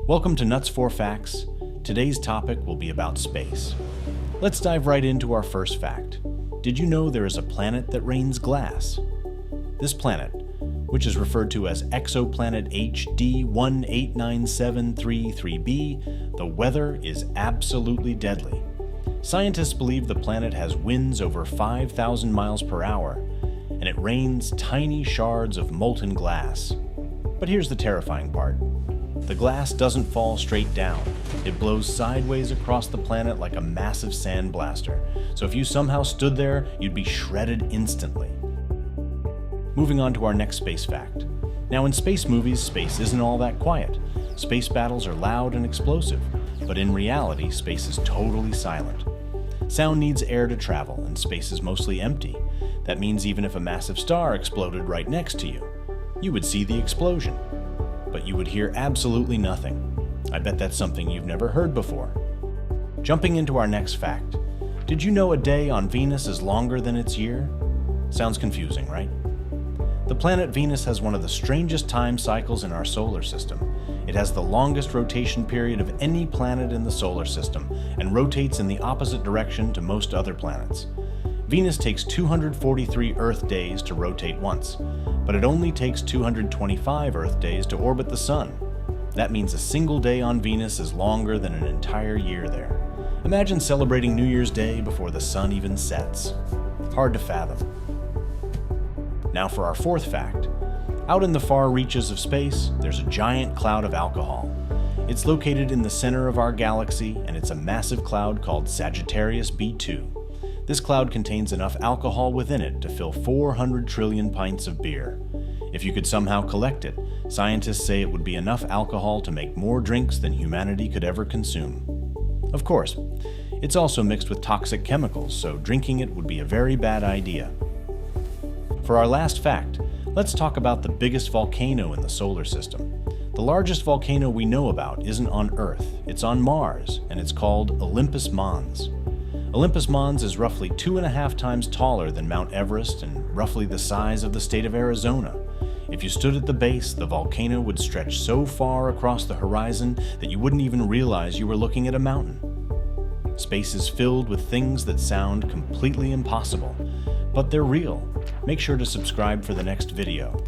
Welcome to Nuts for Facts. Today's topic will be about space. Let's dive right into our first fact. Did you know there is a planet that rains glass? This planet, which is referred to as exoplanet HD 189733b, the weather is absolutely deadly. Scientists believe the planet has winds over 5,000 miles per hour, and it rains tiny shards of molten glass. But here's the terrifying part. The glass doesn't fall straight down. It blows sideways across the planet like a massive sandblaster. So if you somehow stood there, you'd be shredded instantly. Moving on to our next space fact. Now in space movies, space isn't all that quiet. Space battles are loud and explosive, but in reality, space is totally silent. Sound needs air to travel, and space is mostly empty. That means even if a massive star exploded right next to you, you would see the explosion, but you would hear absolutely nothing. I bet that's something you've never heard before. Jumping into our next fact. Did you know a day on Venus is longer than its year? Sounds confusing, right? The planet Venus has one of the strangest time cycles in our solar system. It has the longest rotation period of any planet in the solar system and rotates in the opposite direction to most other planets. Venus takes 243 Earth days to rotate once, but it only takes 225 Earth days to orbit the Sun. That means a single day on Venus is longer than an entire year there. Imagine celebrating New Year's Day before the sun even sets. Hard to fathom. Now for our fourth fact. Out in the far reaches of space, there's a giant cloud of alcohol. It's located in the center of our galaxy, and it's a massive cloud called Sagittarius B2. This cloud contains enough alcohol within it to fill 400 trillion pints of beer. If you could somehow collect it, scientists say it would be enough alcohol to make more drinks than humanity could ever consume. Of course, it's also mixed with toxic chemicals, so drinking it would be a very bad idea. For our last fact, let's talk about the biggest volcano in the solar system. The largest volcano we know about isn't on Earth, it's on Mars, and it's called Olympus Mons. Olympus Mons is roughly 2.5 times taller than Mount Everest and roughly the size of the state of Arizona. If you stood at the base, the volcano would stretch so far across the horizon that you wouldn't even realize you were looking at a mountain. Space is filled with things that sound completely impossible, but they're real. Make sure to subscribe for the next video.